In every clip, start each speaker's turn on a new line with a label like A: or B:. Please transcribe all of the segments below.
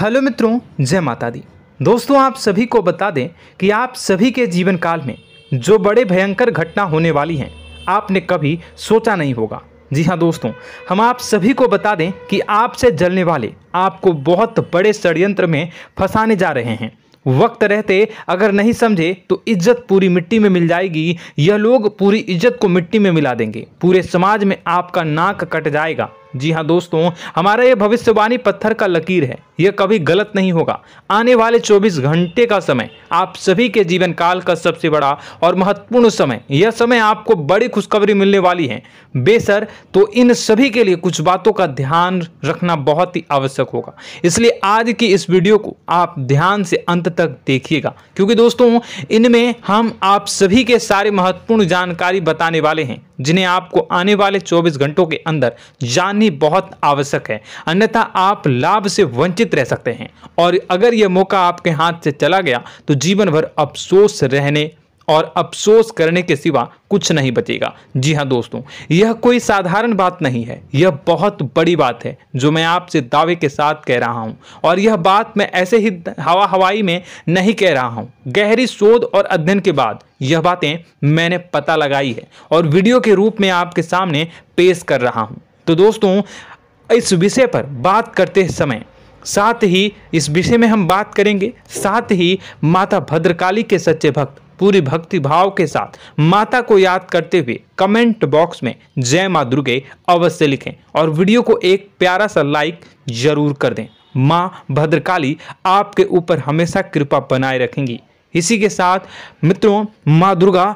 A: Hello मित्रों, जय माता दी। दोस्तों, आप सभी को बता दें कि आप सभी के जीवन काल में जो बड़े भयंकर घटना होने वाली हैं, आपने कभी सोचा नहीं होगा। जी हाँ दोस्तों, हम आप सभी को बता दें कि आपसे जलने वाले आपको बहुत बड़े षड्यंत्र में फंसाने जा रहे हैं। वक्त रहते अगर नहीं समझे तो इज्जत पूरी मिट्टी में मिल जाएगी। यह लोग पूरी इज्जत को मिट्टी में मिला देंगे। पूरे समाज में आपका नाक कट जाएगा। जी हाँ दोस्तों, हमारा यह भविष्यवाणी पत्थर का लकीर है, यह कभी गलत नहीं होगा। आने वाले 24 घंटे का समय आप सभी के जीवन काल का सबसे बड़ा और महत्वपूर्ण समय। यह समय आपको बड़ी खुशखबरी मिलने वाली है बेसर, तो इन सभी के लिए कुछ बातों का ध्यान रखना बहुत ही आवश्यक होगा। इसलिए आज की इस वीडियो को आप ध्यान से अंत तक देखिएगा, क्योंकि दोस्तों इनमें हम आप सभी के सारे महत्वपूर्ण जानकारी बताने वाले हैं, जिन्हें आपको आने वाले 24 घंटों के अंदर जाननी बहुत आवश्यक है। अन्यथा आप लाभ से वंचित रह सकते हैं, और अगर यह मौका आपके हाथ से चला गया तो जीवन भर अफसोस रहने और अफसोस करने के सिवा कुछ नहीं बचेगा। जी हाँ दोस्तों, यह कोई साधारण बात नहीं है, यह बहुत बड़ी बात है जो मैं आपसे दावे के साथ कह रहा हूं। और यह बात मैं ऐसे ही हवाई में नहीं कह रहा हूं। गहरी शोध और अध्ययन के बाद यह बातें मैंने पता लगाई है और वीडियो के रूप में आपके सामने पेश कर रहा हूं। तो दोस्तों, इस विषय पर बात करते समय साथ ही इस विषय में हम बात करेंगे, साथ ही माता भद्रकाली के सच्चे भक्त पूरी भक्ति भाव के साथ माता को याद करते हुए कमेंट बॉक्स में जय मां दुर्गे अवश्य लिखें और वीडियो को एक प्यारा सा लाइक जरूर कर दें। मां भद्रकाली आपके ऊपर हमेशा कृपा बनाए रखेंगी। इसी के साथ मित्रों, मां दुर्गा,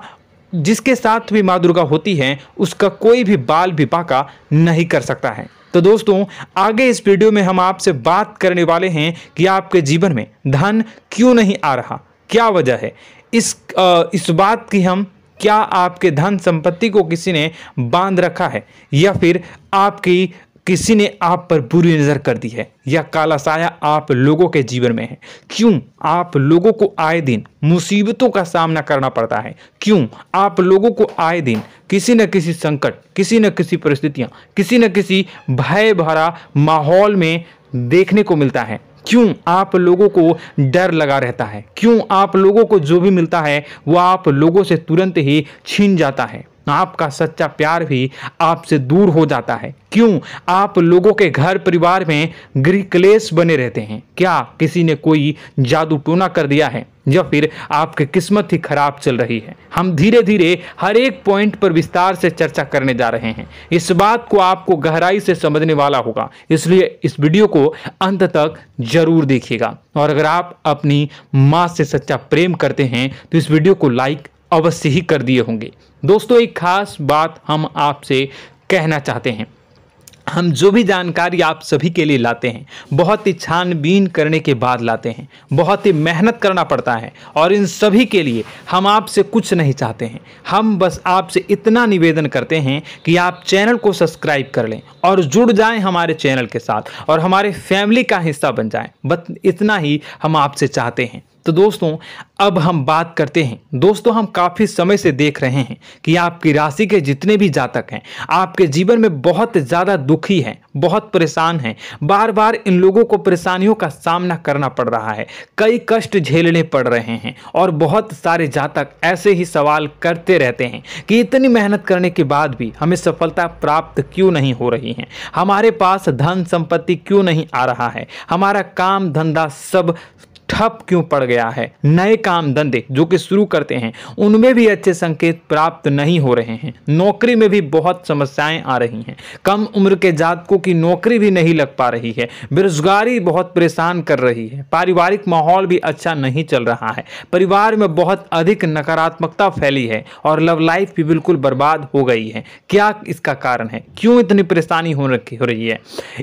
A: जिसके साथ भी मां दुर्गा होती है, उसका कोई भी बाल भी बांका नहीं कर सकता है। तो दोस्तों, आगे इस वीडियो में हम आपसे बात करने वाले हैं कि आपके जीवन में धन क्यों नहीं आ रहा, क्या वजह है इस बात की। हम क्या आपके धन संपत्ति को किसी ने बांध रखा है, या फिर आपकी किसी ने आप पर बुरी नजर कर दी है, या काला साया आप लोगों के जीवन में है। क्यों आप लोगों को आए दिन मुसीबतों का सामना करना पड़ता है, क्यों आप लोगों को आए दिन किसी न किसी संकट, किसी न किसी परिस्थितियां, किसी न किसी भय भरा माहौल में देखने को मिलता है, क्यों आप लोगों को डर लगा रहता है, क्यों आप लोगों को जो भी मिलता है वो आप लोगों से तुरंत ही छीन जाता है, आपका सच्चा प्यार भी आपसे दूर हो जाता है, क्यों आप लोगों के घर परिवार में गृह क्लेश बने रहते हैं। क्या किसी ने कोई जादू टोना कर दिया है, या फिर आपकी किस्मत ही खराब चल रही है। हम धीरे धीरे हर एक पॉइंट पर विस्तार से चर्चा करने जा रहे हैं। इस बात को आपको गहराई से समझने वाला होगा, इसलिए इस वीडियो को अंत तक जरूर देखिएगा। और अगर आप अपनी माँ से सच्चा प्रेम करते हैं तो इस वीडियो को लाइक अवश्य ही कर दिए होंगे। दोस्तों, एक खास बात हम आपसे कहना चाहते हैं। हम जो भी जानकारी आप सभी के लिए लाते हैं, बहुत ही छानबीन करने के बाद लाते हैं, बहुत ही मेहनत करना पड़ता है, और इन सभी के लिए हम आपसे कुछ नहीं चाहते हैं। हम बस आपसे इतना निवेदन करते हैं कि आप चैनल को सब्सक्राइब कर लें और जुड़ जाएं हमारे चैनल के साथ और हमारे फैमिली का हिस्सा बन जाएं। बस इतना ही हम आपसे चाहते हैं। तो दोस्तों, अब हम बात करते हैं। दोस्तों, हम काफ़ी समय से देख रहे हैं कि आपकी राशि के जितने भी जातक हैं, आपके जीवन में बहुत ज़्यादा दुखी हैं, बहुत परेशान हैं। बार बार इन लोगों को परेशानियों का सामना करना पड़ रहा है, कई कष्ट झेलने पड़ रहे हैं, और बहुत सारे जातक ऐसे ही सवाल करते रहते हैं कि इतनी मेहनत करने के बाद भी हमें सफलता प्राप्त क्यों नहीं हो रही है, हमारे पास धन संपत्ति क्यों नहीं आ रहा है, हमारा काम धंधा सब ठप क्यों पड़ गया है, नए काम धंधे जो कि शुरू करते हैं उनमें भी अच्छे संकेत प्राप्त नहीं हो रहे हैं, नौकरी में भी बहुत समस्याएं आ रही हैं, कम उम्र के जातकों की नौकरी भी नहीं लग पा रही है, बेरोजगारी बहुत परेशान कर रही है, पारिवारिक माहौल भी अच्छा नहीं चल रहा है, परिवार में बहुत अधिक नकारात्मकता फैली है, और लव लाइफ भी बिल्कुल बर्बाद हो गई है। क्या इसका कारण है, क्यों इतनी परेशानी हो रही है?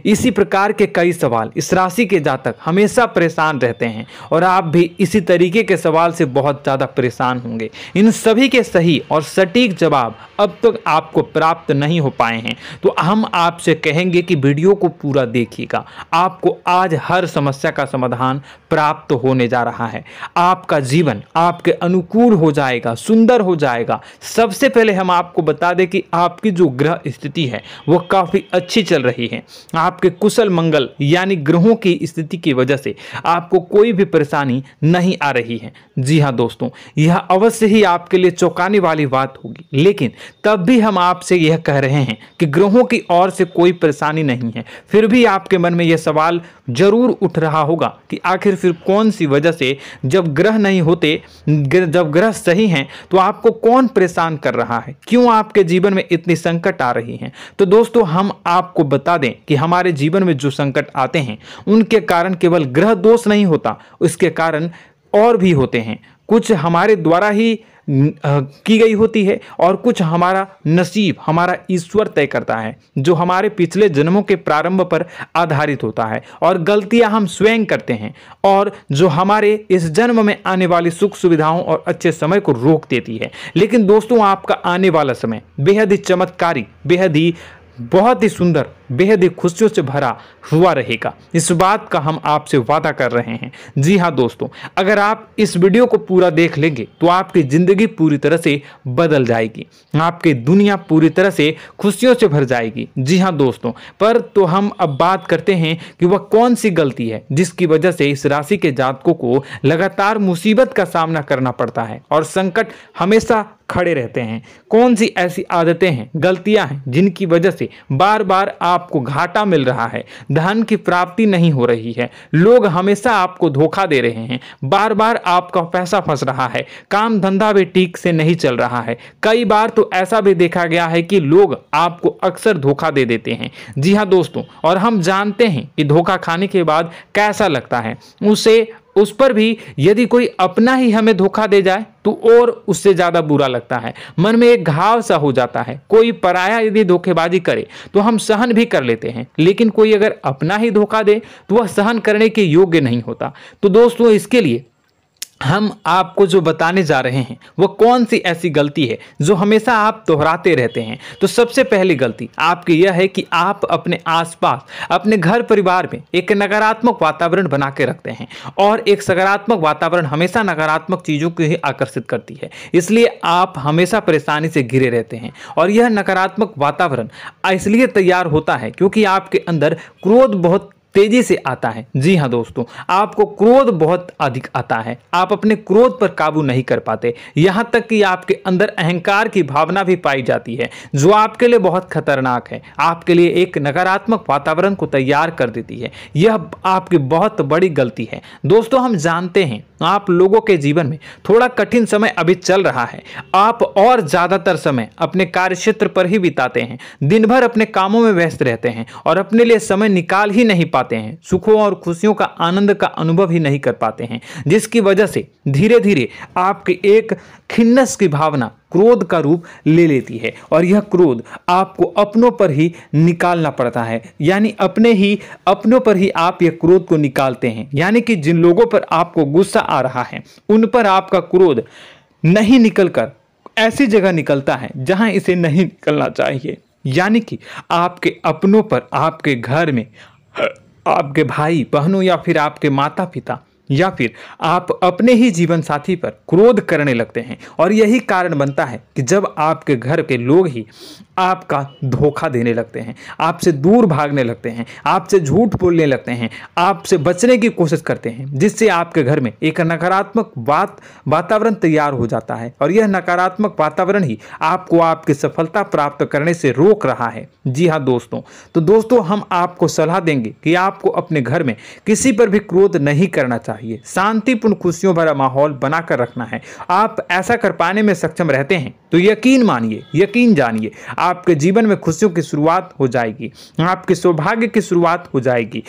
A: इसी प्रकार के कई सवाल इस राशि के जातक हमेशा परेशान रहते हैं, और आप भी इसी तरीके के सवाल से बहुत ज़्यादा परेशान होंगे। इन सभी के सही और सटीक जवाब अब तक आपको प्राप्त नहीं हो पाए हैं, तो हम आपसे कहेंगे कि वीडियो को पूरा देखिएगा। आपको आज हर समस्या का समाधान प्राप्त होने जा रहा है। आपका जीवन आपके अनुकूल हो जाएगा, सुंदर हो जाएगा। सबसे पहले हम आपको बता दें कि आपकी जो ग्रह स्थिति है वो काफ़ी अच्छी चल रही है। आपके कुशल मंगल यानी ग्रहों की स्थिति की वजह से आपको कोई भी परेशानी नहीं आ रही है। जी हाँ दोस्तों, यह अवश्य ही आपके लिए चौंकाने वाली बात होगी, लेकिन तब भी हम आपसे यह कह रहे हैं कि ग्रहों की ओर से कोई परेशानी नहीं है। फिर भी आपके मन में यह सवाल जरूर उठ रहा होगा कि आखिर फिर कौन सी वजह से, जब ग्रह नहीं होते, जब ग्रह सही हैं, तो आपको कौन परेशान कर रहा है, क्यों आपके जीवन में इतनी संकट आ रही हैं। तो दोस्तों, हम आपको बता दें कि हमारे जीवन में जो संकट आते हैं उनके कारण केवल ग्रह दोष नहीं होता, उसके कारण और भी होते हैं। कुछ हमारे द्वारा ही की गई होती है और कुछ हमारा नसीब, हमारा ईश्वर तय करता है, जो हमारे पिछले जन्मों के प्रारंभ पर आधारित होता है। और गलतियां हम स्वयं करते हैं और जो हमारे इस जन्म में आने वाली सुख सुविधाओं और अच्छे समय को रोक देती है। लेकिन दोस्तों, आपका आने वाला समय बेहद ही चमत्कारी, बेहद ही बहुत ही सुंदर, बेहद ही खुशियों से भरा हुआ रहेगा। इस बात का हम आपसे वादा कर रहे हैं। जी हाँ दोस्तों, अगर आप इस वीडियो को पूरा देख लेंगे तो आपकी ज़िंदगी पूरी तरह से बदल जाएगी, आपकी दुनिया पूरी तरह से खुशियों से भर जाएगी। जी हाँ दोस्तों, पर तो हम अब बात करते हैं कि वह कौन सी गलती है जिसकी वजह से इस राशि के जातकों को लगातार मुसीबत का सामना करना पड़ता है और संकट हमेशा खड़े रहते हैं। कौन सी ऐसी आदतें हैं, गलतियां हैं जिनकी वजह से बार बार आपको घाटा मिल रहा है, धन की प्राप्ति नहीं हो रही है, लोग हमेशा आपको धोखा दे रहे हैं, बार बार आपका पैसा फंस रहा है, काम धंधा भी ठीक से नहीं चल रहा है। कई बार तो ऐसा भी देखा गया है कि लोग आपको अक्सर धोखा दे देते हैं। जी हाँ दोस्तों, और हम जानते हैं कि धोखा खाने के बाद कैसा लगता है। उस पर भी यदि कोई अपना ही हमें धोखा दे जाए तो और उससे ज़्यादा बुरा लगता है, मन में एक घाव सा हो जाता है। कोई पराया यदि धोखेबाजी करे तो हम सहन भी कर लेते हैं, लेकिन कोई अगर अपना ही धोखा दे तो वह सहन करने के योग्य नहीं होता। तो दोस्तों, इसके लिए हम आपको जो बताने जा रहे हैं वो कौन सी ऐसी गलती है जो हमेशा आप दोहराते रहते हैं। तो सबसे पहली गलती आपकी यह है कि आप अपने आसपास, अपने घर परिवार में एक नकारात्मक वातावरण बना के रखते हैं, और एक सकारात्मक वातावरण हमेशा नकारात्मक चीज़ों को ही आकर्षित करती है। इसलिए आप हमेशा परेशानी से घिरे रहते हैं, और यह नकारात्मक वातावरण इसलिए तैयार होता है क्योंकि आपके अंदर क्रोध बहुत तेजी से आता है। जी हाँ दोस्तों, आपको क्रोध बहुत अधिक आता है, आप अपने क्रोध पर काबू नहीं कर पाते, यहाँ तक कि आपके अंदर अहंकार की भावना भी पाई जाती है, जो आपके लिए बहुत खतरनाक है, आपके लिए एक नकारात्मक वातावरण को तैयार कर देती है। यह आपकी बहुत बड़ी गलती है। दोस्तों, हम जानते हैं आप लोगों के जीवन में थोड़ा कठिन समय अभी चल रहा है। आप और ज़्यादातर समय अपने कार्यक्षेत्र पर ही बिताते हैं, दिन भर अपने कामों में व्यस्त रहते हैं और अपने लिए समय निकाल ही नहीं पाते हैं, सुखों और खुशियों का आनंद का अनुभव ही नहीं कर पाते हैं, जिसकी वजह से धीरे धीरे आपकी एक खिन्नस की भावना क्रोध का रूप ले लेती है, और यह क्रोध आपको अपनों पर ही निकालना पड़ता है। यानी अपनों पर ही आप यह क्रोध को निकालते हैं। यानी कि जिन लोगों पर आपको गुस्सा आ रहा है उन पर आपका क्रोध नहीं निकलकर ऐसी जगह निकलता है जहां इसे नहीं निकलना चाहिए। यानी कि आपके अपनों पर, आपके घर में आपके भाई बहनों या फिर आपके माता पिता या फिर आप अपने ही जीवन साथी पर क्रोध करने लगते हैं, और यही कारण बनता है कि जब आपके घर के लोग ही आपका धोखा देने लगते हैं, आपसे दूर भागने लगते हैं, आपसे झूठ बोलने लगते हैं, आपसे बचने की कोशिश करते हैं, जिससे आपके घर में एक नकारात्मक वातावरण तैयार हो जाता है, और यह नकारात्मक वातावरण ही आपको आपकी सफलता प्राप्त करने से रोक रहा है। जी हाँ दोस्तों, तो दोस्तों, हम आपको सलाह देंगे कि आपको अपने घर में किसी पर भी क्रोध नहीं करना चाहिए, शांतिपूर्ण खुशियों भरा माहौल बनाकर रखना है। आप ऐसा कर पाने में सक्षम रहते हैं तो यकीन मानिए, यकीन जानिए, आपके जीवन में खुशियों की शुरुआत हो जाएगी, आपके सौभाग्य की शुरुआत हो जाएगी।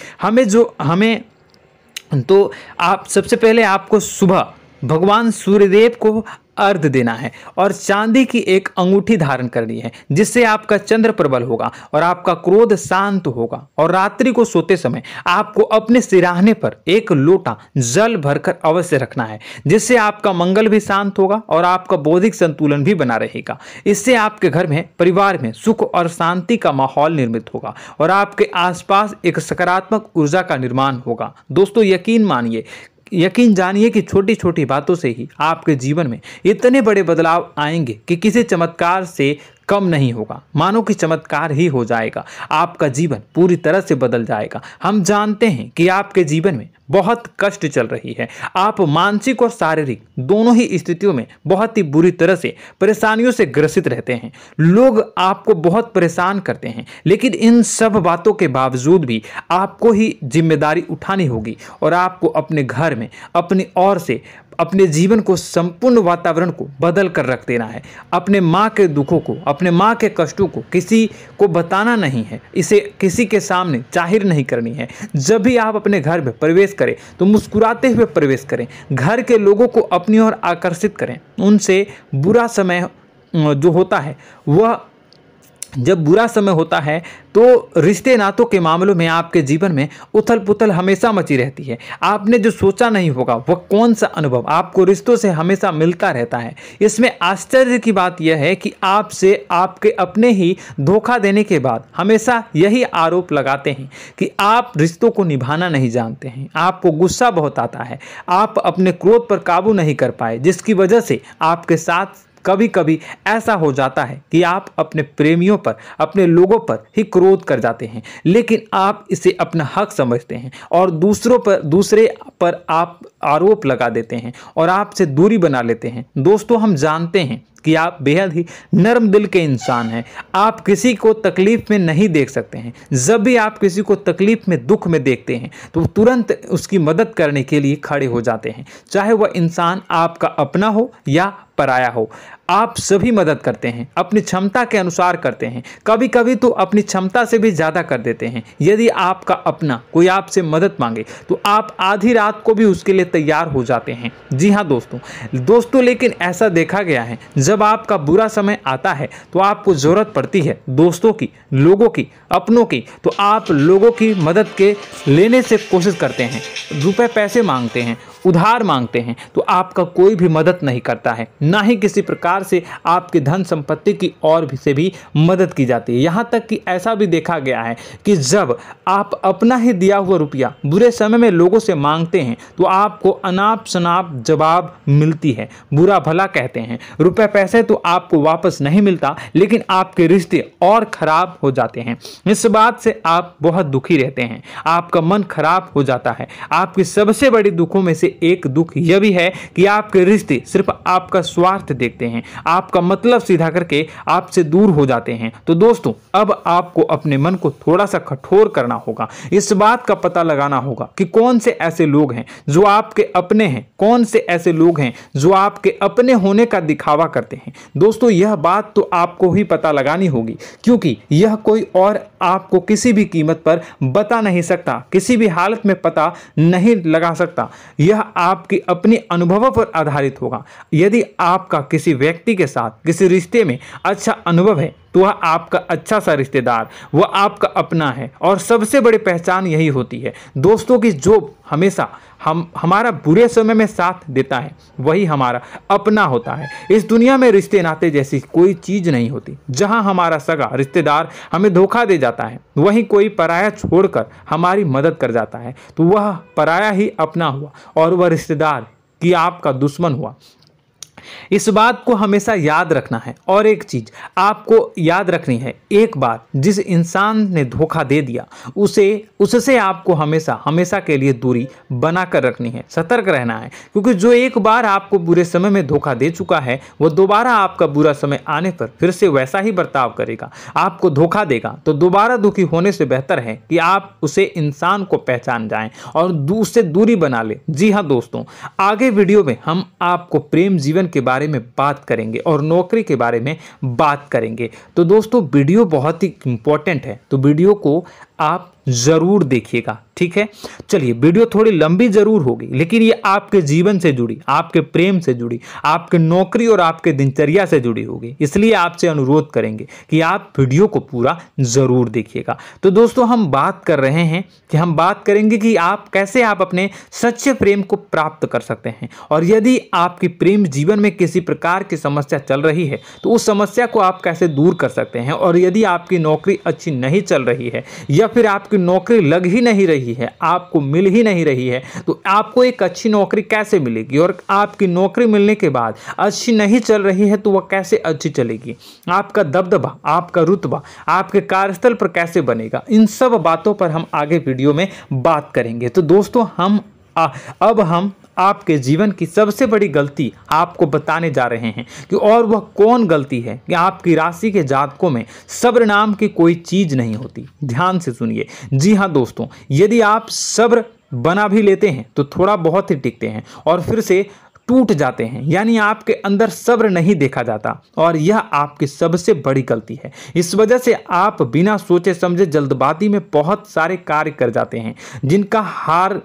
A: तो आप सबसे पहले आपको सुबह भगवान सूर्यदेव को अर्घ देना है और चांदी की एक अंगूठी धारण करनी है, जिससे आपका चंद्र प्रबल होगा और आपका क्रोध शांत होगा। और रात्रि को सोते समय आपको अपने सिराहने पर एक लोटा जल भरकर अवश्य रखना है, जिससे आपका मंगल भी शांत होगा और आपका बौद्धिक संतुलन भी बना रहेगा। इससे आपके घर में, परिवार में सुख और शांति का माहौल निर्मित होगा और आपके आसपास एक सकारात्मक ऊर्जा का निर्माण होगा। दोस्तों यकीन जानिए कि छोटी छोटी बातों से ही आपके जीवन में इतने बड़े बदलाव आएंगे कि किसी चमत्कार से कम नहीं होगा। मानो कि चमत्कार ही हो जाएगा, आपका जीवन पूरी तरह से बदल जाएगा। हम जानते हैं कि आपके जीवन में बहुत कष्ट चल रही है, आप मानसिक और शारीरिक दोनों ही स्थितियों में बहुत ही बुरी तरह से परेशानियों से ग्रसित रहते हैं। लोग आपको बहुत परेशान करते हैं, लेकिन इन सब बातों के बावजूद भी आपको ही जिम्मेदारी उठानी होगी और आपको अपने घर में अपनी ओर से अपने जीवन को, संपूर्ण वातावरण को बदल कर रख देना है। अपने माँ के दुखों को, अपने माँ के कष्टों को किसी को बताना नहीं है, इसे किसी के सामने जाहिर नहीं करनी है। जब भी आप अपने घर में प्रवेश करें तो मुस्कुराते हुए प्रवेश करें, घर के लोगों को अपनी ओर आकर्षित करें। उनसे बुरा समय जो होता है वह जब बुरा समय होता है तो रिश्ते नातों के मामलों में आपके जीवन में उथल पुथल हमेशा मची रहती है। आपने जो सोचा नहीं होगा वह कौन सा अनुभव आपको रिश्तों से हमेशा मिलता रहता है। इसमें आश्चर्य की बात यह है कि आपसे आपके अपने ही धोखा देने के बाद हमेशा यही आरोप लगाते हैं कि आप रिश्तों को निभाना नहीं जानते हैं। आपको गुस्सा बहुत आता है, आप अपने क्रोध पर काबू नहीं कर पाए, जिसकी वजह से आपके साथ कभी कभी ऐसा हो जाता है कि आप अपने प्रेमियों पर, अपने लोगों पर ही क्रोध कर जाते हैं, लेकिन आप इसे अपना हक समझते हैं और दूसरे पर आप आरोप लगा देते हैं और आपसे दूरी बना लेते हैं। दोस्तों हम जानते हैं कि आप बेहद ही नर्म दिल के इंसान हैं। आप किसी को तकलीफ में नहीं देख सकते हैं। जब भी आप किसी को तकलीफ में, दुख में देखते हैं तो तुरंत उसकी मदद करने के लिए खड़े हो जाते हैं, चाहे वह इंसान आपका अपना हो या पराया हो। आप सभी मदद करते हैं, अपनी क्षमता के अनुसार करते हैं, कभी कभी तो अपनी क्षमता से भी ज़्यादा कर देते हैं। यदि आपका अपना कोई आपसे मदद मांगे तो आप आधी रात को भी उसके लिए तैयार हो जाते हैं। जी हाँ दोस्तों, लेकिन ऐसा देखा गया है जब आपका बुरा समय आता है तो आपको ज़रूरत पड़ती है दोस्तों की, लोगों की, अपनों की, तो आप लोगों की मदद के लेने से कोशिश करते हैं, रुपए पैसे मांगते हैं, उधार मांगते हैं, तो आपका कोई भी मदद नहीं करता है, ना ही किसी प्रकार से आपकी धन संपत्ति की और भी से भी मदद की जाती है। यहाँ तक कि ऐसा भी देखा गया है कि जब आप अपना ही दिया हुआ रुपया बुरे समय में लोगों से मांगते हैं तो आपको अनाप शनाप जवाब मिलती है, बुरा भला कहते हैं। रुपए पैसे तो आपको वापस नहीं मिलता, लेकिन आपके रिश्ते और खराब हो जाते हैं। इस बात से आप बहुत दुखी रहते हैं, आपका मन खराब हो जाता है। आपकी सबसे बड़ी दुखों में से एक दुख यह भी है कि आपके रिश्ते सिर्फ आपका स्वार्थ देखते हैं, आपका मतलब सीधा करके आपसे दूर हो जाते हैं। तो दोस्तों अब आपको अपने मन को थोड़ा सा कठोर करना होगा, इस बात का पता लगाना होगा कि कौन से ऐसे लोग हैं जो आपके अपने हैं, कौन से ऐसे लोग हैं जो आपके अपने होने का दिखावा करते हैं। दोस्तों यह बात तो आपको ही पता लगानी होगी, क्योंकि यह कोई और आपको किसी भी कीमत पर बता नहीं सकता, किसी भी हालत में पता नहीं लगा सकता। यह आपकी अपनी अनुभवों पर आधारित होगा। यदि आपका किसी व्यक्ति के साथ किसी रिश्ते में अच्छा अनुभव है तो वह आपका अच्छा सा रिश्तेदार, वह आपका अपना है। और सबसे बड़ी पहचान यही होती है दोस्तों की जो हमेशा हमारा बुरे समय में साथ देता है वही हमारा अपना होता है। इस दुनिया में रिश्ते नाते जैसी कोई चीज़ नहीं होती। जहां हमारा सगा रिश्तेदार हमें धोखा दे जाता है, वहीं कोई पराया छोड़कर हमारी मदद कर जाता है तो वह पराया ही अपना हुआ और वह रिश्तेदार की आपका दुश्मन हुआ। इस बात को हमेशा याद रखना है। और एक चीज आपको याद रखनी है, एक बार जिस इंसान ने धोखा दे दिया उससे आपको हमेशा हमेशा के लिए दूरी बनाकर रखनी है, सतर्क रहना है। क्योंकि जो एक बार आपको बुरे समय में धोखा दे चुका है वो दोबारा आपका बुरा समय आने पर फिर से वैसा ही बर्ताव करेगा, आपको धोखा देगा। तो दोबारा दुखी होने से बेहतर है कि आप उसे इंसान को पहचान जाएं और उससे दूरी बना ले। जी हाँ दोस्तों, आगे वीडियो में हम आपको प्रेम जीवन के बारे में बात करेंगे और नौकरी के बारे में बात करेंगे। तो दोस्तों वीडियो बहुत ही इंपॉर्टेंट है, तो वीडियो को आप ज़रूर देखिएगा, ठीक है। चलिए, वीडियो थोड़ी लंबी ज़रूर होगी, लेकिन ये आपके जीवन से जुड़ी, आपके प्रेम से जुड़ी, आपके नौकरी और आपके दिनचर्या से जुड़ी होगी, इसलिए आपसे अनुरोध करेंगे कि आप वीडियो को पूरा ज़रूर देखिएगा। तो दोस्तों, हम बात कर रहे हैं कि हम बात करेंगे कि आप कैसे आप अपने सच्चे प्रेम को प्राप्त कर सकते हैं, और यदि आपकी प्रेम जीवन में किसी प्रकार की समस्या चल रही है तो उस समस्या को आप कैसे दूर कर सकते हैं, और यदि आपकी नौकरी अच्छी नहीं चल रही है या फिर आपकी नौकरी लग ही नहीं रही है, आपको मिल ही नहीं रही है, तो आपको एक अच्छी नौकरी कैसे मिलेगी, और आपकी नौकरी मिलने के बाद अच्छी नहीं चल रही है तो वह कैसे अच्छी चलेगी, आपका दबदबा, आपका रुतबा आपके कार्यस्थल पर कैसे बनेगा, इन सब बातों पर हम आगे वीडियो में बात करेंगे। तो दोस्तों, अब हम आपके जीवन की सबसे बड़ी गलती आपको बताने जा रहे हैं कि और वह कौन गलती है कि आपकी राशि के जातकों में सब्र नाम की कोई चीज़ नहीं होती। ध्यान से सुनिए। जी हाँ दोस्तों, यदि आप सब्र बना भी लेते हैं तो थोड़ा बहुत ही टिकते हैं और फिर से टूट जाते हैं, यानी आपके अंदर सब्र नहीं देखा जाता, और यह आपकी सबसे बड़ी गलती है। इस वजह से आप बिना सोचे समझे जल्दबाजी में बहुत सारे कार्य कर जाते हैं, जिसका हार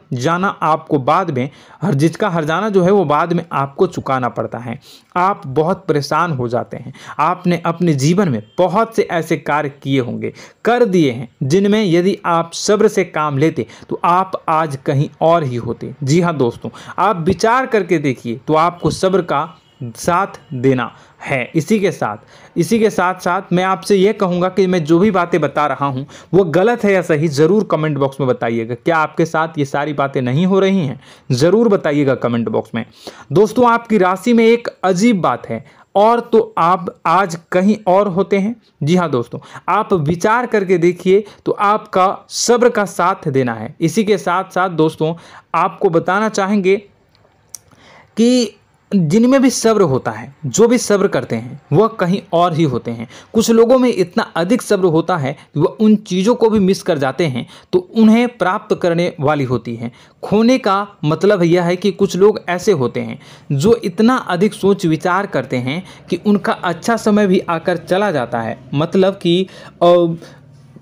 A: जाना जो है वो बाद में आपको चुकाना पड़ता है। आप बहुत परेशान हो जाते हैं। आपने अपने जीवन में बहुत से ऐसे कार्य किए होंगे, कर दिए हैं, जिनमें यदि आप सब्र से काम लेते तो आप आज कहीं और ही होते। जी हाँ दोस्तों, आप विचार करके देखिए तो आपको सब्र का साथ देना है। इसी के साथ साथ मैं आपसे यह कहूँगा कि मैं जो भी बातें बता रहा हूँ वो गलत है या सही, ज़रूर कमेंट बॉक्स में बताइएगा। क्या आपके साथ ये सारी बातें नहीं हो रही हैं? ज़रूर बताइएगा कमेंट बॉक्स में। दोस्तों, आपकी राशि में एक अजीब बात है, और तो आप आज कहीं और होते हैं। जी हाँ दोस्तों, आप विचार करके देखिए तो आपका सब्र का साथ देना है। इसी के साथ साथ दोस्तों, आपको बताना चाहेंगे कि जिनमें भी सब्र होता है, जो भी सब्र करते हैं वह कहीं और ही होते हैं। कुछ लोगों में इतना अधिक सब्र होता है कि वह उन चीज़ों को भी मिस कर जाते हैं तो उन्हें प्राप्त करने वाली होती हैं। खोने का मतलब यह है कि कुछ लोग ऐसे होते हैं जो इतना अधिक सोच विचार करते हैं कि उनका अच्छा समय भी आकर चला जाता है, मतलब कि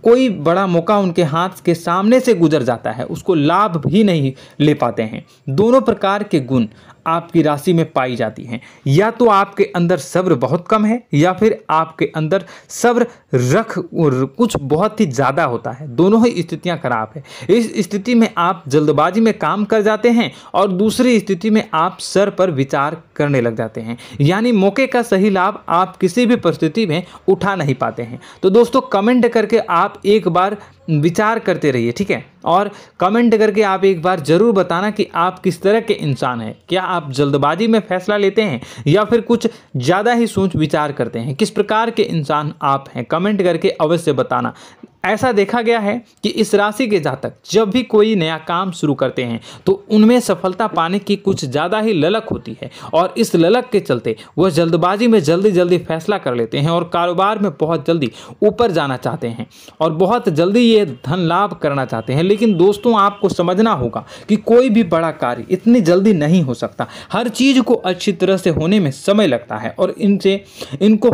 A: कोई बड़ा मौका उनके हाथ के सामने से गुजर जाता है, उसको लाभ भी नहीं ले पाते हैं। दोनों प्रकार के गुण आपकी राशि में पाई जाती हैं। या तो आपके अंदर सब्र बहुत कम है या फिर आपके अंदर सब्र कुछ बहुत ही ज़्यादा होता है। दोनों ही स्थितियां खराब है। इस स्थिति में आप जल्दबाजी में काम कर जाते हैं और दूसरी स्थिति में आप सर पर विचार करने लग जाते हैं, यानी मौके का सही लाभ आप किसी भी परिस्थिति में उठा नहीं पाते हैं। तो दोस्तों, कमेंट करके आप एक बार विचार करते रहिए, ठीक है, और कमेंट करके आप एक बार ज़रूर बताना कि आप किस तरह के इंसान हैं। क्या आप जल्दबाजी में फैसला लेते हैं या फिर कुछ ज़्यादा ही सोच विचार करते हैं? किस प्रकार के इंसान आप हैं, कमेंट करके अवश्य बताना। ऐसा देखा गया है कि इस राशि के जातक जब भी कोई नया काम शुरू करते हैं तो उनमें सफलता पाने की कुछ ज़्यादा ही ललक होती है, और इस ललक के चलते वह जल्दबाजी में जल्दी फैसला कर लेते हैं और कारोबार में बहुत जल्दी ऊपर जाना चाहते हैं और बहुत जल्दी ये धन लाभ करना चाहते हैं। लेकिन दोस्तों, आपको समझना होगा कि कोई भी बड़ा कार्य इतनी जल्दी नहीं हो सकता। हर चीज़ को अच्छी तरह से होने में समय लगता है और इनको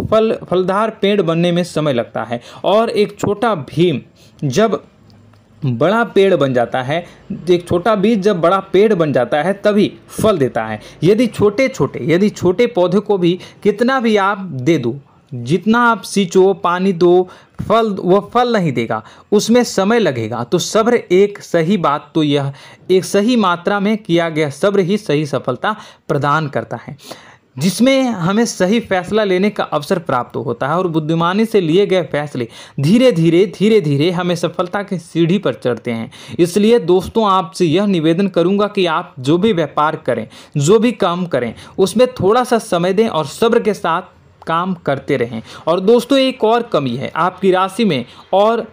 A: फलदार पेड़ बनने में समय लगता है। और एक छोटा भीम जब बड़ा पेड़ बन जाता है, एक छोटा बीज जब बड़ा पेड़ बन जाता है तभी फल देता है। यदि छोटे पौधे को भी कितना भी आप दे दो, जितना आप सींचो, पानी दो, वह फल नहीं देगा, उसमें समय लगेगा। तो सब्र एक सही बात, तो यह एक सही मात्रा में किया गया सब्र ही सही सफलता प्रदान करता है, जिसमें हमें सही फैसला लेने का अवसर प्राप्त होता है और बुद्धिमानी से लिए गए फैसले धीरे धीरे हमें सफलता की सीढ़ी पर चढ़ते हैं। इसलिए दोस्तों, आपसे यह निवेदन करूंगा कि आप जो भी व्यापार करें, जो भी काम करें, उसमें थोड़ा सा समय दें और सब्र के साथ काम करते रहें। और दोस्तों, एक और कमी है आपकी राशि में, और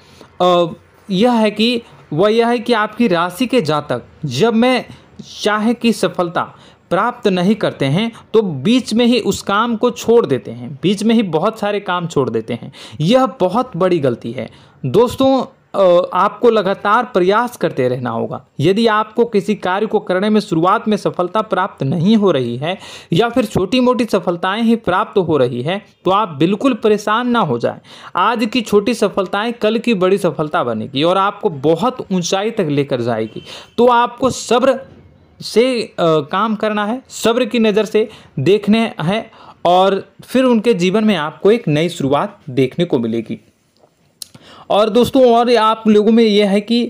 A: यह है कि आपकी राशि के जातक जब में चाहे की सफलता प्राप्त नहीं करते हैं तो बीच में ही उस काम को छोड़ देते हैं, बीच में ही बहुत सारे काम छोड़ देते हैं। यह बहुत बड़ी गलती है दोस्तों। आपको लगातार प्रयास करते रहना होगा। यदि आपको किसी कार्य को करने में शुरुआत में सफलता प्राप्त नहीं हो रही है या फिर छोटी मोटी सफलताएं ही प्राप्त हो रही है तो आप बिल्कुल परेशान ना हो जाएं। आज की छोटी सफलताएं कल की बड़ी सफलता बनेगी और आपको बहुत ऊंचाई तक लेकर जाएगी। तो आपको सब्र से काम करना है, सब्र की नज़र से देखने हैं और फिर उनके जीवन में आपको एक नई शुरुआत देखने को मिलेगी। और दोस्तों और आप लोगों में यह है कि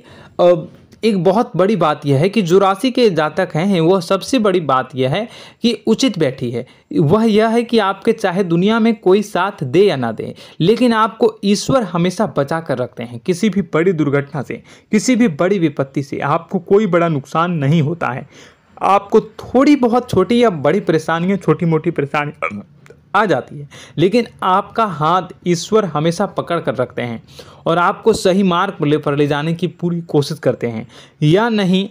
A: एक बहुत बड़ी बात यह है कि जो राशि के जातक हैं वह सबसे बड़ी बात यह है कि उचित बैठी है। वह यह है कि आपके चाहे दुनिया में कोई साथ दे या ना दे, लेकिन आपको ईश्वर हमेशा बचा कर रखते हैं। किसी भी बड़ी दुर्घटना से, किसी भी बड़ी विपत्ति से आपको कोई बड़ा नुकसान नहीं होता है। आपको थोड़ी बहुत छोटी या बड़ी परेशानियाँ, छोटी मोटी परेशानी आ जाती है, लेकिन आपका हाथ ईश्वर हमेशा पकड़ कर रखते हैं और आपको सही मार्ग पर ले जाने की पूरी कोशिश करते हैं। या नहीं,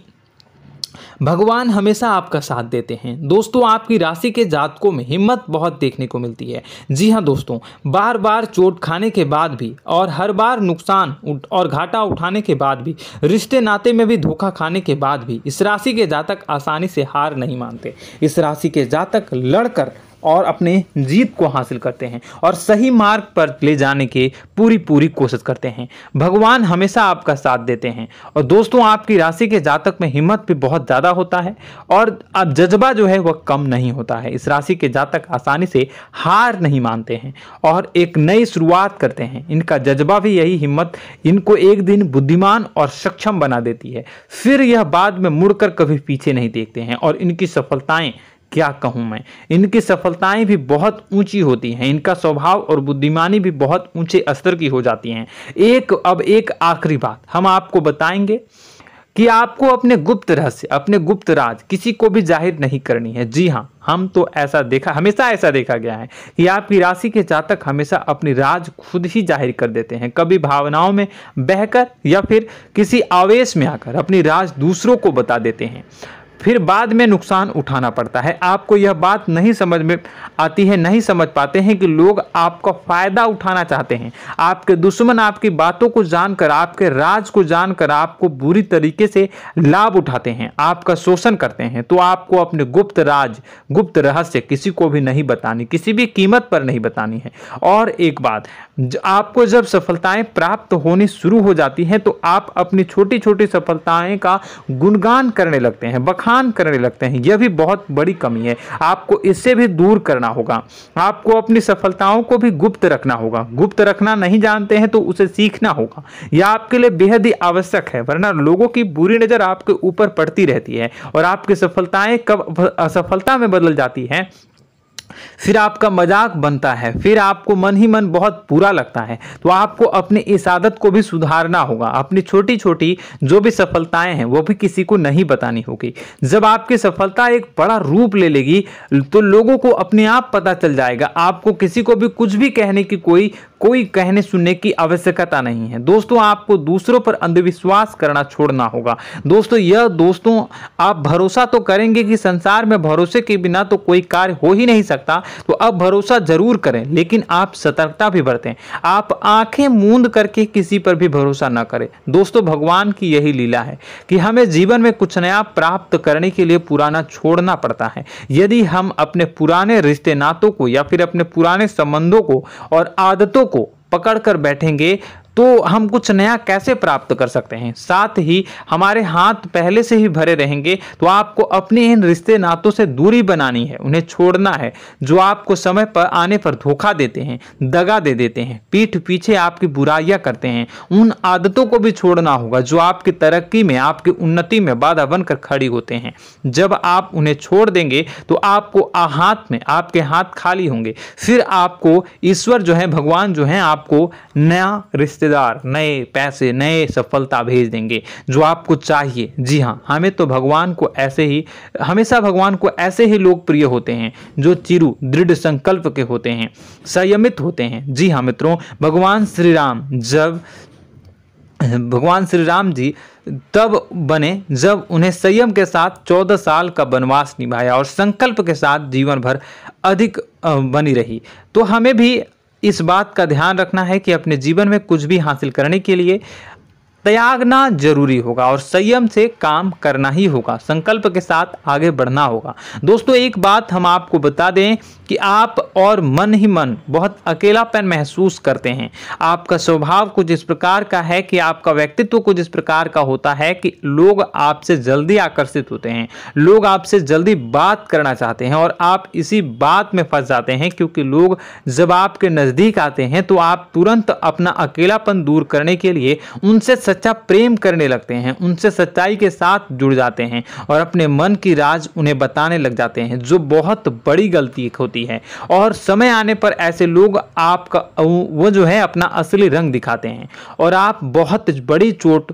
A: भगवान हमेशा आपका साथ देते हैं। दोस्तों आपकी राशि के जातकों में हिम्मत बहुत देखने को मिलती है। जी हाँ दोस्तों, बार बार चोट खाने के बाद भी और हर बार नुकसान और घाटा उठाने के बाद भी, रिश्ते नाते में भी धोखा खाने के बाद भी इस राशि के जातक आसानी से हार नहीं मानते। इस राशि के जातक लड़कर और अपने जीत को हासिल करते हैं और सही मार्ग पर ले जाने की पूरी कोशिश करते हैं। भगवान हमेशा आपका साथ देते हैं। और दोस्तों आपकी राशि के जातक में हिम्मत भी बहुत ज़्यादा होता है और अब जज्बा जो है वह कम नहीं होता है। इस राशि के जातक आसानी से हार नहीं मानते हैं और एक नई शुरुआत करते हैं। इनका जज्बा भी, यही हिम्मत इनको एक दिन बुद्धिमान और सक्षम बना देती है। फिर यह बाद में मुड़कर कभी पीछे नहीं देखते हैं और इनकी सफलताएं, क्या कहूँ मैं, इनकी सफलताएं भी बहुत ऊंची होती हैं। इनका स्वभाव और बुद्धिमानी भी बहुत ऊंचे स्तर की हो जाती हैं। अब एक आखिरी बात हम आपको बताएंगे कि आपको अपने गुप्त रहस्य, अपने गुप्त राज किसी को भी जाहिर नहीं करनी है। जी हाँ, हमेशा ऐसा देखा गया है कि आपकी राशि के जातक हमेशा अपनी राज खुद ही जाहिर कर देते हैं। कभी भावनाओं में बहकर या फिर किसी आवेश में आकर अपनी राज दूसरों को बता देते हैं, फिर बाद में नुकसान उठाना पड़ता है। आपको यह बात नहीं समझ में आती है, नहीं समझ पाते हैं कि लोग आपका फायदा उठाना चाहते हैं। आपके दुश्मन आपकी बातों को जानकर, आपके राज को जानकर आपको बुरी तरीके से लाभ उठाते हैं, आपका शोषण करते हैं। तो आपको अपने गुप्त राज, गुप्त रहस्य किसी को भी नहीं बतानी, किसी भी कीमत पर नहीं बतानी है। और एक बात, आपको जब सफलताएं प्राप्त होनी शुरू हो जाती हैं तो आप अपनी छोटी छोटी सफलताएं का गुणगान करने लगते हैं, बखान करने लगते हैं। यह भी बहुत बड़ी कमी है, आपको इससे भी दूर करना होगा। आपको अपनी सफलताओं को भी गुप्त रखना होगा। गुप्त रखना नहीं जानते हैं तो उसे सीखना होगा। यह आपके लिए बेहद ही आवश्यक है, वरना लोगों की बुरी नजर आपके ऊपर पड़ती रहती है और आपकी सफलताएं कब असफलता में बदल जाती है, फिर आपका मजाक बनता है, फिर आपको मन ही मन बहुत बुरा लगता है। तो आपको अपनी इस आदत को भी सुधारना होगा। अपनी छोटी छोटी जो भी सफलताएं हैं वो भी किसी को नहीं बतानी होगी। जब आपकी सफलता एक बड़ा रूप ले लेगी तो लोगों को अपने आप पता चल जाएगा। आपको किसी को भी कुछ भी कहने की कोई कहने सुनने की आवश्यकता नहीं है। दोस्तों आपको दूसरों पर अंधविश्वास करना छोड़ना होगा। दोस्तों आप भरोसा तो करेंगे कि संसार में भरोसे के बिना तो कोई कार्य हो ही नहीं सकता, तो अब भरोसा जरूर करें, लेकिन आप सतर्कता भी बरतें। आप आंखें मूंद करके किसी पर भी भरोसा ना करें। दोस्तों भगवान की यही लीला है कि हमें जीवन में कुछ नया प्राप्त करने के लिए पुराना छोड़ना पड़ता है। यदि हम अपने पुराने रिश्ते नातों को या फिर अपने पुराने संबंधों को और आदतों को पकड़ कर बैठेंगे तो हम कुछ नया कैसे प्राप्त कर सकते हैं। साथ ही हमारे हाथ पहले से ही भरे रहेंगे। तो आपको अपने इन रिश्ते नातों से दूरी बनानी है, उन्हें छोड़ना है जो आपको समय पर आने पर धोखा देते हैं, दगा दे देते हैं, पीठ पीछे आपकी बुराइयां करते हैं। उन आदतों को भी छोड़ना होगा जो आपकी तरक्की में, आपकी उन्नति में बाधा बनकर खड़ी होते हैं। जब आप उन्हें छोड़ देंगे तो आपको आपके हाथ खाली होंगे। फिर आपको ईश्वर जो है, भगवान जो है, आपको नया रिश्तेदार, नए पैसे, नए सफलता भेज देंगे जो आपको चाहिए। जी हाँ, हमेशा भगवान को ऐसे ही लोग प्रिय होते हैं जो चिरु दृढ़ संकल्प के होते हैं, संयमित होते हैं। जी हाँ मित्रों, भगवान श्री राम जी तब बने जब उन्हें संयम के साथ 14 साल का वनवास निभाया और संकल्प के साथ जीवन भर अधिक बनी रही। तो हमें भी इस बात का ध्यान रखना है कि अपने जीवन में कुछ भी हासिल करने के लिए त्यागना जरूरी होगा और संयम से काम करना ही होगा, संकल्प के साथ आगे बढ़ना होगा। दोस्तों एक बात हम आपको बता दें कि आप और मन ही मन बहुत अकेलापन महसूस करते हैं। आपका स्वभाव कुछ इस प्रकार का है कि आपका व्यक्तित्व कुछ इस प्रकार का होता है कि लोग आपसे जल्दी आकर्षित होते हैं, लोग आपसे जल्दी बात करना चाहते हैं और आप इसी बात में फंस जाते हैं, क्योंकि लोग जब आपके नजदीक आते हैं तो आप तुरंत अपना अकेलापन दूर करने के लिए उनसे सच्चा प्रेम करने लगते हैं, उनसे सच्चाई के साथ जुड़ जाते हैं और अपने मन की राज उन्हें बताने लग जाते हैं, जो बहुत बड़ी गलती होती है। और समय आने पर ऐसे लोग आपका वो जो है अपना असली रंग दिखाते हैं और आप बहुत बड़ी चोट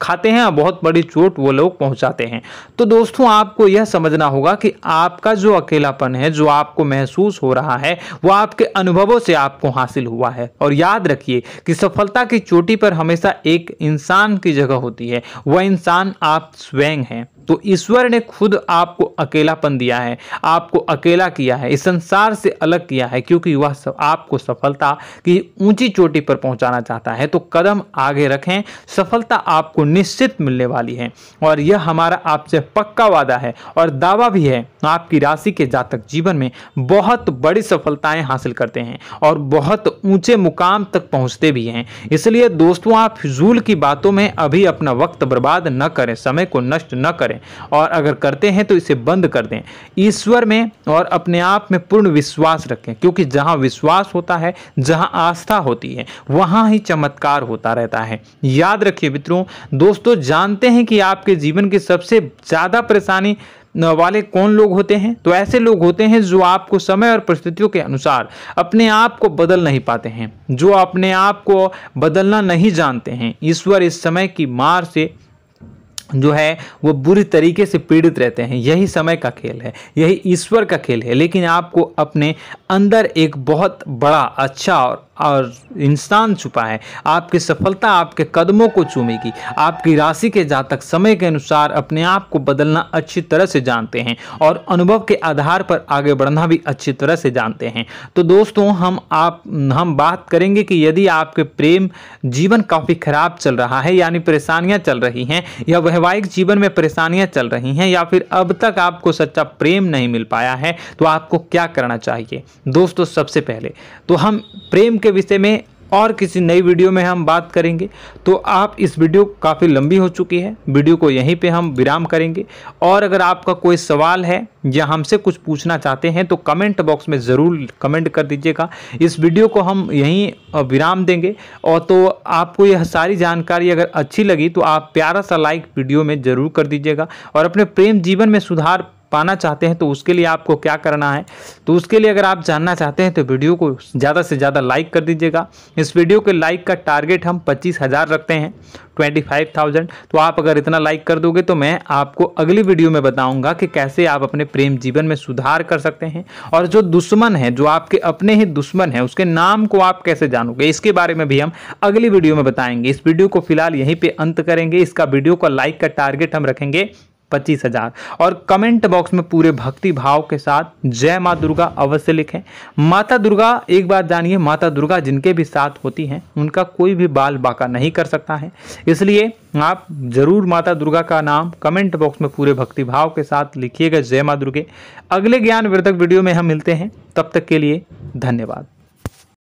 A: खाते हैं, बहुत बड़ी चोट वो लोग पहुंचाते हैं। तो दोस्तों आपको यह समझना होगा कि आपका जो अकेलापन है, जो आपको महसूस हो रहा है, वो आपके अनुभवों से आपको हासिल हुआ है। और याद रखिए कि सफलता की चोटी पर हमेशा एक इंसान की जगह होती है, वह इंसान आप स्वयं हैं। तो ईश्वर ने खुद आपको अकेलापन दिया है, आपको अकेला किया है, इस संसार से अलग किया है, क्योंकि वह आपको सफलता की ऊंची चोटी पर पहुंचाना चाहता है। तो कदम आगे रखें, सफलता आपको निश्चित मिलने वाली है और यह हमारा आपसे पक्का वादा है और दावा भी है। आपकी राशि के जातक जीवन में बहुत बड़ी सफलताएं हासिल करते हैं और बहुत ऊंचे मुकाम तक पहुंचते भी हैं। इसलिए दोस्तों आप फिजूल की बातों में अभी अपना वक्त बर्बाद न करें, समय को नष्ट न करें और अगर करते हैं तो इसे बंद कर दें। ईश्वर में और अपने आप में पूर्ण विश्वास रखें, क्योंकि जहां विश्वास होता है, जहां आस्था होती है, वहां ही चमत्कार होता रहता है। याद रखिए मित्रों, दोस्तों जानते हैं कि आपके जीवन की सबसे ज्यादा परेशानी वाले कौन लोग होते हैं? तो ऐसे लोग होते हैं जो आपको समय और परिस्थितियों के अनुसार अपने आप को बदल नहीं पाते हैं, जो अपने आप को बदलना नहीं जानते हैं। ईश्वर इस समय की मार से जो है वो बुरी तरीके से पीड़ित रहते हैं। यही समय का खेल है, यही ईश्वर का खेल है। लेकिन आपको अपने अंदर एक बहुत बड़ा अच्छा और इंसान छुपा है। आपकी सफलता आपके कदमों को चूमेगी। आपकी राशि के जातक समय के अनुसार अपने आप को बदलना अच्छी तरह से जानते हैं और अनुभव के आधार पर आगे बढ़ना भी अच्छी तरह से जानते हैं। तो दोस्तों हम बात करेंगे कि यदि आपके प्रेम जीवन काफ़ी खराब चल रहा है, यानी परेशानियां चल रही हैं, या वैवाहिक जीवन में परेशानियां चल रही हैं, या फिर अब तक आपको सच्चा प्रेम नहीं मिल पाया है, तो आपको क्या करना चाहिए? दोस्तों सबसे पहले तो हम प्रेम के विषय में और किसी नई वीडियो में हम बात करेंगे। तो आप इस वीडियो काफ़ी लंबी हो चुकी है, वीडियो को यहीं पे हम विराम करेंगे। और अगर आपका कोई सवाल है या हमसे कुछ पूछना चाहते हैं तो कमेंट बॉक्स में ज़रूर कमेंट कर दीजिएगा। इस वीडियो को हम यहीं विराम देंगे। और तो आपको यह सारी जानकारी अगर अच्छी लगी तो आप प्यारा सा लाइक वीडियो में ज़रूर कर दीजिएगा। और अपने प्रेम जीवन में सुधार पाना चाहते हैं तो उसके लिए आपको क्या करना है, तो उसके लिए अगर आप जानना चाहते हैं तो वीडियो को ज़्यादा से ज़्यादा लाइक कर दीजिएगा। इस वीडियो के लाइक का टारगेट हम 25,000 रखते हैं, 25,000। तो आप अगर इतना लाइक कर दोगे तो मैं आपको अगली वीडियो में बताऊंगा कि कैसे आप अपने प्रेम जीवन में सुधार कर सकते हैं। और जो दुश्मन है, जो आपके अपने ही दुश्मन है, उसके नाम को आप कैसे जानोगे, इसके बारे में भी हम अगली वीडियो में बताएंगे। इस वीडियो को फिलहाल यहीं पे अंत करेंगे। इसका वीडियो का लाइक का टारगेट हम रखेंगे 25,000। और कमेंट बॉक्स में पूरे भक्ति भाव के साथ जय माँ दुर्गा अवश्य लिखें। माता दुर्गा, एक बात जानिए, माता दुर्गा जिनके भी साथ होती हैं उनका कोई भी बाल बांका नहीं कर सकता है। इसलिए आप जरूर माता दुर्गा का नाम कमेंट बॉक्स में पूरे भक्ति भाव के साथ लिखिएगा, जय माँ दुर्गे। अगले ज्ञान वर्धक वीडियो में हम मिलते हैं, तब तक के लिए धन्यवाद।